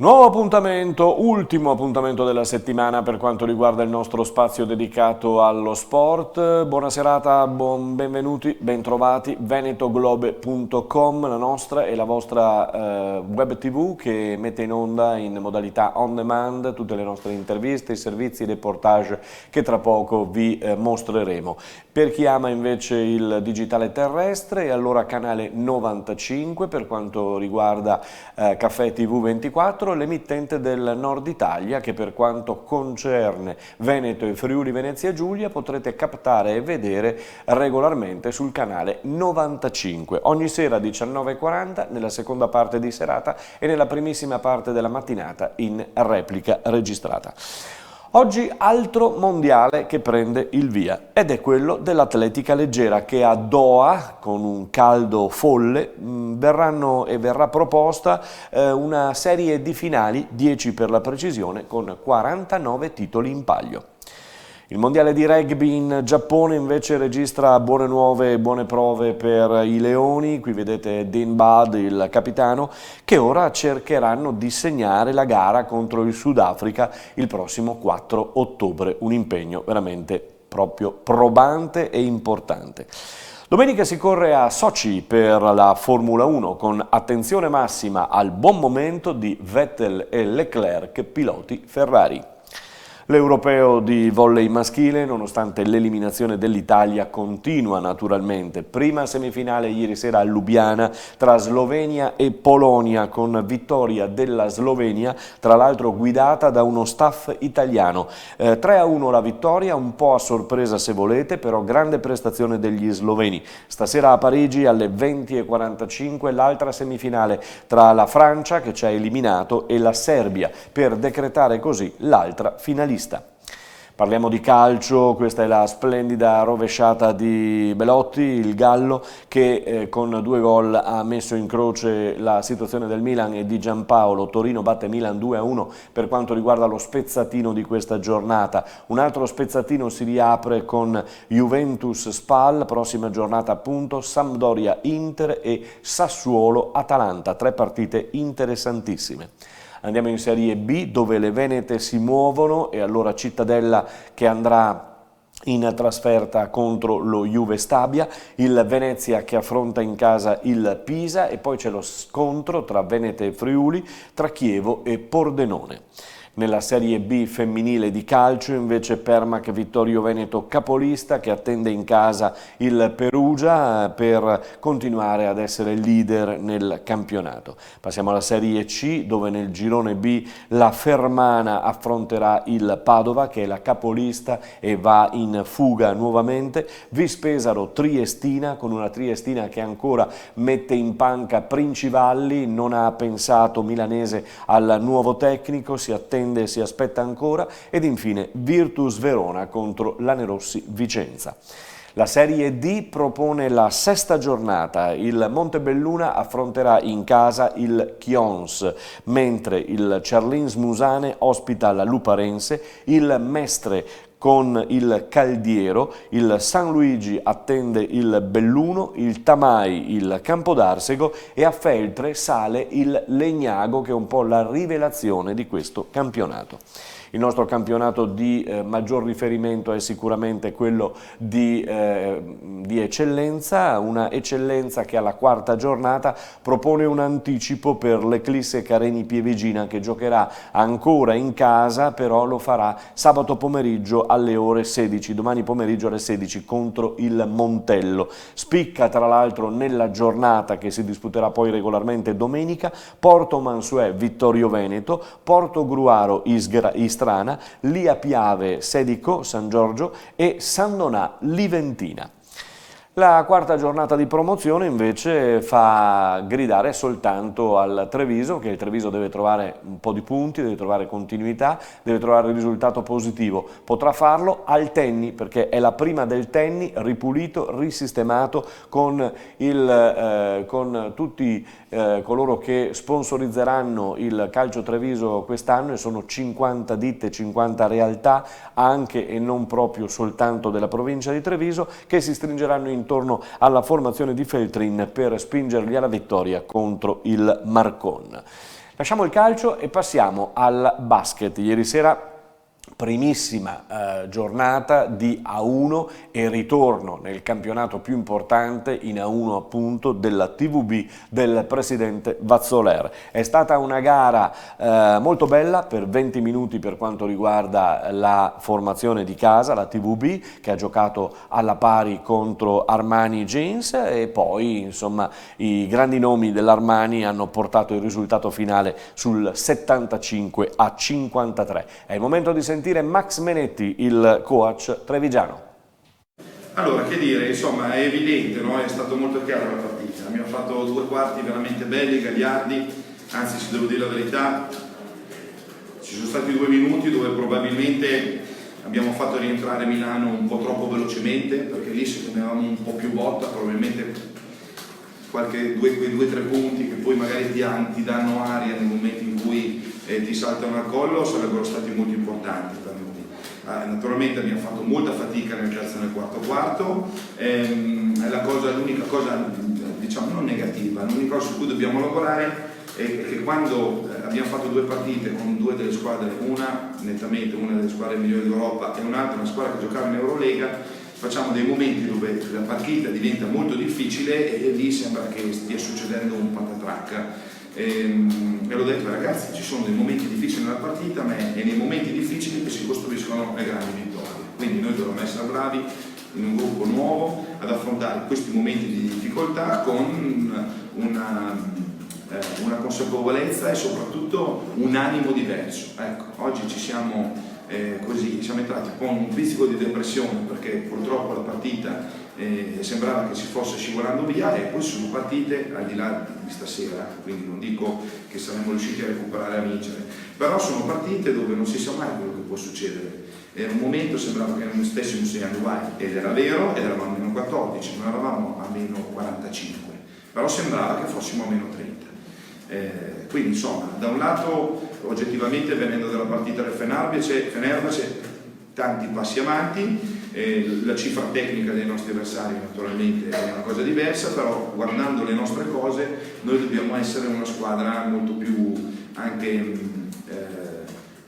Nuovo appuntamento, ultimo appuntamento della settimana per quanto riguarda il nostro spazio dedicato allo sport. Buona serata, benvenuti, bentrovati. venetoglobe.com, la nostra e la vostra web tv che mette in onda in modalità on demand tutte le nostre interviste, i servizi, i reportage che tra poco vi mostreremo. Per chi ama invece il digitale terrestre, allora canale 95 per quanto riguarda Caffè TV 24, l'emittente del Nord Italia che per quanto concerne Veneto e Friuli Venezia Giulia potrete captare e vedere regolarmente sul canale 95, ogni sera 19:40 nella seconda parte di serata e nella primissima parte della mattinata in replica registrata. Oggi altro mondiale che prende il via ed è quello dell'atletica leggera che a Doha, con un caldo folle, verrà proposta una serie di finali, 10 per la precisione, con 49 titoli in palio. Il mondiale di rugby in Giappone invece registra buone nuove e buone prove per i leoni. Qui vedete Dean Budd, il capitano, che ora cercheranno di segnare la gara contro il Sudafrica il prossimo 4 ottobre. Un impegno veramente proprio probante e importante. Domenica si corre a Sochi per la Formula 1 con attenzione massima al buon momento di Vettel e Leclerc, piloti Ferrari. L'europeo di volley maschile, nonostante l'eliminazione dell'Italia, continua naturalmente. Prima semifinale ieri sera a Lubiana tra Slovenia e Polonia con vittoria della Slovenia, tra l'altro guidata da uno staff italiano. 3-1 la vittoria, un po' a sorpresa se volete, però grande prestazione degli sloveni. Stasera a Parigi alle 20:45 l'altra semifinale tra la Francia, che ci ha eliminato, e la Serbia, per decretare così l'altra finalista. Parliamo di calcio, questa è la splendida rovesciata di Belotti, il Gallo, che con 2 gol ha messo in croce la situazione del Milan e di Giampaolo. Torino batte Milan 2-1 per quanto riguarda lo spezzatino di questa giornata. Un altro spezzatino si riapre con Juventus-Spal, prossima giornata appunto, Sampdoria-Inter e Sassuolo-Atalanta, 3 partite interessantissime. Andiamo in Serie B dove le Venete si muovono e allora Cittadella che andrà in trasferta contro lo Juve Stabia, il Venezia che affronta in casa il Pisa e poi c'è lo scontro tra Venete e Friuli, tra Chievo e Pordenone. Nella Serie B femminile di calcio invece Permac Vittorio Veneto capolista che attende in casa il Perugia per continuare ad essere leader nel campionato. Passiamo alla Serie C dove nel girone B la Fermana affronterà il Padova che è la capolista e va in fuga nuovamente. Vispesaro Triestina con una Triestina che ancora mette in panca Princivalli, non ha pensato milanese al nuovo tecnico, si attende e si aspetta ancora, ed infine Virtus Verona contro l'Anerossi Vicenza. La Serie D propone la 6ª giornata, il Montebelluna affronterà in casa il Chions, mentre il Cerlins Musane ospita la Luparense, il Mestre con il Caldiero, il San Luigi attende il Belluno, il Tamai il Campodarsego e a Feltre sale il Legnago che è un po' la rivelazione di questo campionato. Il nostro campionato di maggior riferimento è sicuramente quello di eccellenza, una eccellenza che alla 4ª giornata propone un anticipo per l'Eclisse Careni Pievigina che giocherà ancora in casa, però lo farà sabato pomeriggio alle ore 16, domani pomeriggio alle 16 contro il Montello. Spicca tra l'altro nella giornata che si disputerà poi regolarmente domenica Porto Mansuè Vittorio Veneto, Porto Gruaro Istrana, Lia Piave Sedico San Giorgio e San Donà Liventina. La 4ª giornata di promozione invece fa gridare soltanto al Treviso, che il Treviso deve trovare un po' di punti, deve trovare continuità, deve trovare il risultato positivo. Potrà farlo al Tenni, perché è la prima del Tenni, ripulito, risistemato, con tutti coloro che sponsorizzeranno il Calcio Treviso quest'anno, e sono 50 ditte, 50 realtà, anche e non proprio soltanto della provincia di Treviso, che si stringeranno intorno alla formazione di Feltrin per spingerli alla vittoria contro il Marcon. Lasciamo il calcio e passiamo al basket. Ieri sera primissima giornata di A1 e ritorno nel campionato più importante in A1 appunto della TVB del presidente Vazzoler. È stata una gara molto bella per 20 minuti per quanto riguarda la formazione di casa, la TVB, che ha giocato alla pari contro Armani Jeans, e poi insomma i grandi nomi dell'Armani hanno portato il risultato finale sul 75-53. È il momento di sentire Max Menetti, il coach trevigiano. Allora, che dire, insomma, è evidente, no? È stato molto chiaro la partita. Abbiamo fatto 2 quarti veramente belli, gagliardi, anzi, se devo dire la verità, ci sono stati 2 minuti dove probabilmente abbiamo fatto rientrare Milano un po' troppo velocemente, perché lì se tenevamo un po' più botta, probabilmente quei 2-3 punti che poi magari ti danno aria nei momenti in cui ti saltano al collo sarebbero stati molto importanti per noi. Naturalmente abbiamo fatto molta fatica nel terzo e nel quarto, l'unica cosa diciamo non negativa, l'unica cosa su cui dobbiamo lavorare è che quando abbiamo fatto 2 partite con 2 delle squadre, una delle squadre migliori d'Europa e un'altra una squadra che giocava in Eurolega, facciamo dei momenti dove la partita diventa molto difficile e lì sembra che stia succedendo un patatrac. E l'ho detto ai ragazzi, ci sono dei momenti difficili nella partita, ma è nei momenti difficili che si costruiscono le grandi vittorie. Quindi noi dovremmo essere bravi in un gruppo nuovo ad affrontare questi momenti di difficoltà con una consapevolezza e soprattutto un animo diverso. Ecco, oggi siamo entrati con un pizzico di depressione perché purtroppo la partita sembrava che si fosse scivolando via, e poi sono partite al di là di stasera, quindi non dico che saremmo riusciti a recuperare e a vincere, però sono partite dove non si sa mai quello che può succedere. Era un momento, sembrava che non stessimo segnando guai, ed era vero, ed eravamo a meno 14, non eravamo a meno 45, però sembrava che fossimo a meno 30. Quindi insomma, da un lato oggettivamente venendo dalla partita del Fenerbahce tanti passi avanti, la cifra tecnica dei nostri avversari naturalmente è una cosa diversa, però guardando le nostre cose noi dobbiamo essere una squadra molto più anche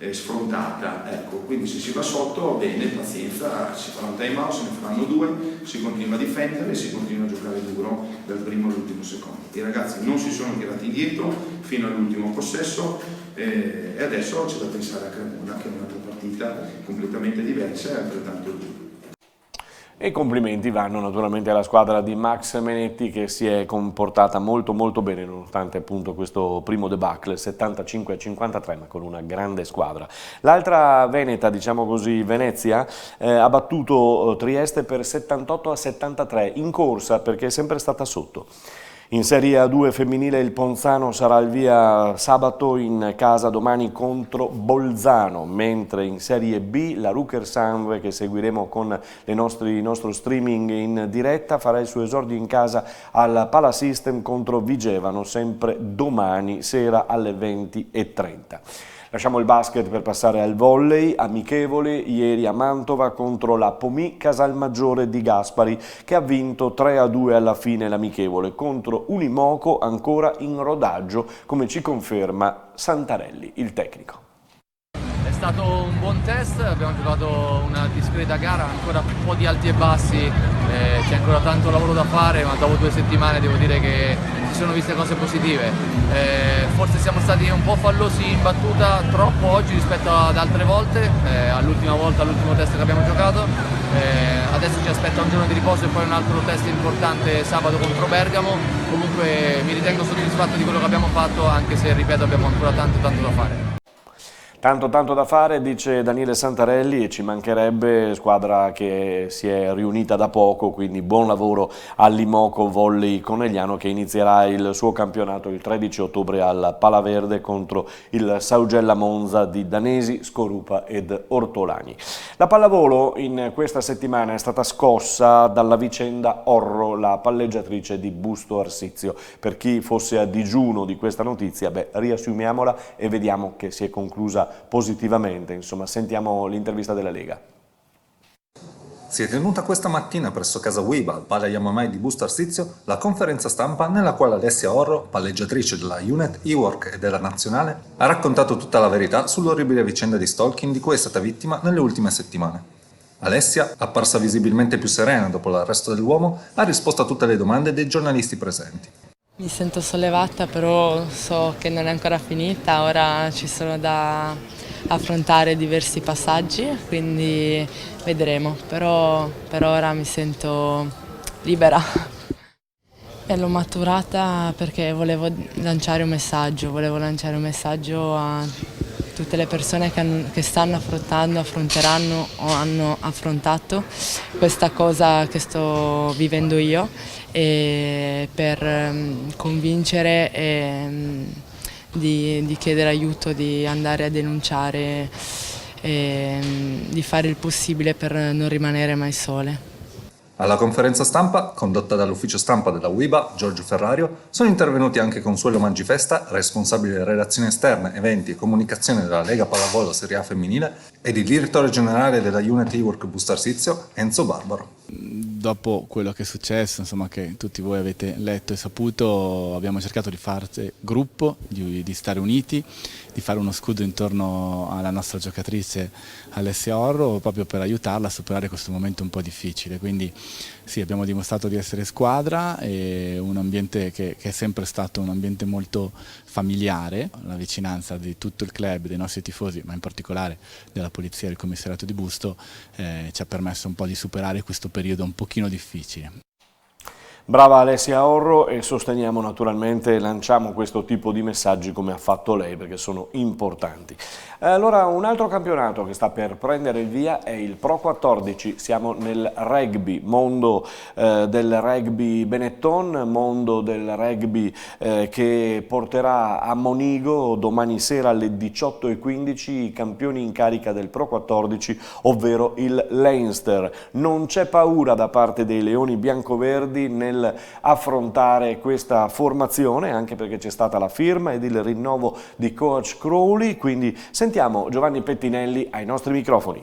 sfrontata, ecco. Quindi se si va sotto, bene, pazienza, si farà un time out, se ne faranno 2, si continua a difendere e si continua a giocare duro dal primo all'ultimo secondo. I ragazzi non si sono tirati indietro fino all'ultimo possesso, e adesso c'è da pensare a Cremona, che è un'altra partita completamente diversa e altrettanto dura. E i complimenti vanno naturalmente alla squadra di Max Menetti, che si è comportata molto bene nonostante appunto questo primo debacle 75-53, ma con una grande squadra. L'altra veneta, diciamo così, Venezia, ha battuto Trieste per 78-73 in corsa perché è sempre stata sotto. In Serie A2 femminile il Ponzano sarà al via sabato in casa domani contro Bolzano, mentre in Serie B la Ruker Sanve, che seguiremo con il nostro streaming in diretta, farà il suo esordio in casa al Palasystem contro Vigevano, sempre domani sera alle 20:30. Lasciamo il basket per passare al volley, amichevole ieri a Mantova contro la Pomì Casalmaggiore di Gaspari, che ha vinto 3-2 alla fine l'amichevole contro Unimoco ancora in rodaggio, come ci conferma Santarelli, il tecnico. È stato un buon test, abbiamo giocato una discreta gara, ancora un po' di alti e bassi, c'è ancora tanto lavoro da fare, ma dopo 2 settimane devo dire che si sono viste cose positive. Forse siamo stati un po' fallosi in battuta, troppo oggi rispetto ad altre volte, all'ultimo test che abbiamo giocato. Adesso ci aspetta un giorno di riposo e poi un altro test importante sabato contro Bergamo. Comunque mi ritengo soddisfatto di quello che abbiamo fatto, anche se, ripeto, abbiamo ancora tanto da fare. Tanto da fare, dice Daniele Santarelli, e ci mancherebbe, squadra che si è riunita da poco, quindi buon lavoro all'Imoco Volley Conegliano, che inizierà il suo campionato il 13 ottobre al Palaverde contro il Saugella Monza di Danesi, Scorupa ed Ortolani. La pallavolo in questa settimana è stata scossa dalla vicenda Orro, la palleggiatrice di Busto Arsizio. Per chi fosse a digiuno di questa notizia, riassumiamola e vediamo che si è conclusa positivamente. Insomma, sentiamo l'intervista della Lega. Si è tenuta questa mattina presso casa Uiba, al Pala Yamamai di Busto Arsizio, la conferenza stampa nella quale Alessia Orro, palleggiatrice della Unit E-Work e della Nazionale, ha raccontato tutta la verità sull'orribile vicenda di stalking di cui è stata vittima nelle ultime settimane. Alessia, apparsa visibilmente più serena dopo l'arresto dell'uomo, ha risposto a tutte le domande dei giornalisti presenti. Mi sento sollevata, però so che non è ancora finita, ora ci sono da affrontare diversi passaggi, quindi vedremo, però per ora mi sento libera. E l'ho maturata perché volevo lanciare un messaggio a tutte le persone che stanno affrontando, affronteranno o hanno affrontato questa cosa che sto vivendo io, e per convincere di chiedere aiuto, di andare a denunciare e di fare il possibile per non rimanere mai sole. Alla conferenza stampa, condotta dall'ufficio stampa della Uiba, Giorgio Ferrario, sono intervenuti anche Consuelo Mangifesta, responsabile relazioni esterne, eventi e comunicazione della Lega Pallavolo Serie A femminile, ed il direttore generale della Unit E-Work Busto Arsizio, Enzo Barbaro. Dopo quello che è successo, insomma, che tutti voi avete letto e saputo, abbiamo cercato di fare gruppo, di stare uniti, di fare uno scudo intorno alla nostra giocatrice Alessia Orro, proprio per aiutarla a superare questo momento un po' difficile. Quindi sì, abbiamo dimostrato di essere squadra, e un ambiente che è sempre stato un ambiente molto familiare, la vicinanza di tutto il club, dei nostri tifosi, ma in particolare della polizia e del commissariato di Busto, ci ha permesso un po' di superare questo periodo un pochino difficile. Brava Alessia Orro, e sosteniamo naturalmente, lanciamo questo tipo di messaggi come ha fatto lei, perché sono importanti. Allora, un altro campionato che sta per prendere il via è il Pro 14, siamo nel rugby, mondo del rugby Benetton, mondo del rugby che porterà a Monigo domani sera alle 18:15 i campioni in carica del Pro 14, ovvero il Leinster. Non c'è paura da parte dei Leoni Biancoverdi nel affrontare questa formazione, anche perché c'è stata la firma ed il rinnovo di coach Crowley, quindi sentiamo Giovanni Pettinelli ai nostri microfoni.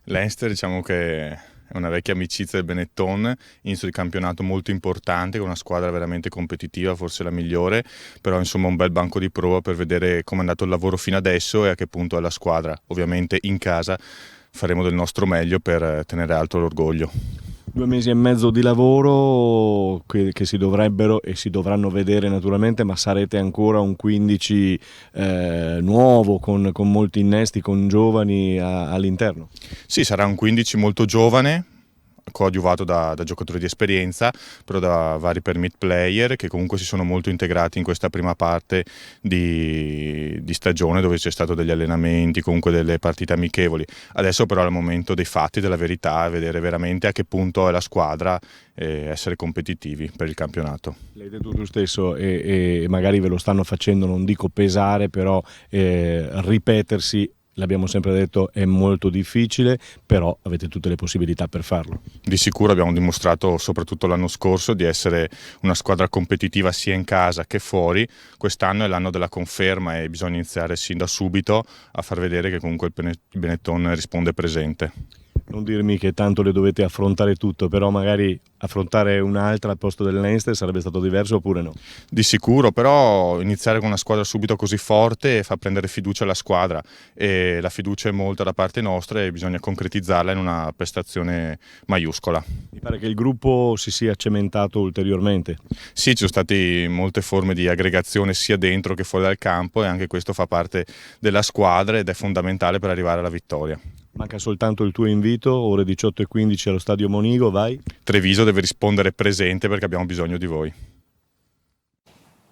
Leinster, diciamo che è una vecchia amicizia del Benetton, inizio di campionato molto importante, con una squadra veramente competitiva, forse la migliore, però insomma un bel banco di prova per vedere come è andato il lavoro fino adesso e a che punto è la squadra. Ovviamente in casa faremo del nostro meglio per tenere alto l'orgoglio. 2 mesi e mezzo di lavoro che si dovrebbero e si dovranno vedere naturalmente, ma sarete ancora un 15 nuovo, con molti innesti, con giovani all'interno? Sì, sarà un 15 molto giovane, coadiuvato da giocatori di esperienza, però da vari permit player che comunque si sono molto integrati in questa prima parte di stagione, dove c'è stato degli allenamenti, comunque delle partite amichevoli. Adesso però è il momento dei fatti, della verità, vedere veramente a che punto è la squadra e essere competitivi per il campionato. L'hai detto tu stesso, e magari ve lo stanno facendo, non dico pesare, però ripetersi. L'abbiamo sempre detto, è molto difficile, però avete tutte le possibilità per farlo. Di sicuro abbiamo dimostrato, soprattutto l'anno scorso, di essere una squadra competitiva sia in casa che fuori. Quest'anno è l'anno della conferma e bisogna iniziare sin da subito a far vedere che comunque il Benetton risponde presente. Non dirmi che tanto le dovete affrontare tutto, però magari affrontare un'altra al posto del Leinster sarebbe stato diverso, oppure no? Di sicuro, però iniziare con una squadra subito così forte fa prendere fiducia alla squadra, e la fiducia è molta da parte nostra e bisogna concretizzarla in una prestazione maiuscola. Mi pare che il gruppo si sia cementato ulteriormente. Sì, ci sono state molte forme di aggregazione sia dentro che fuori dal campo, e anche questo fa parte della squadra ed è fondamentale per arrivare alla vittoria. Manca soltanto il tuo invito, ore 18:15 allo stadio Monigo, vai? Treviso deve rispondere presente perché abbiamo bisogno di voi.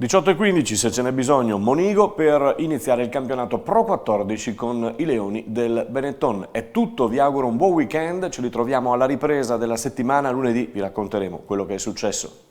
18:15 se ce n'è bisogno, Monigo, per iniziare il campionato Pro 14 con i Leoni del Benetton. È tutto, vi auguro un buon weekend, ci ritroviamo alla ripresa della settimana, lunedì vi racconteremo quello che è successo.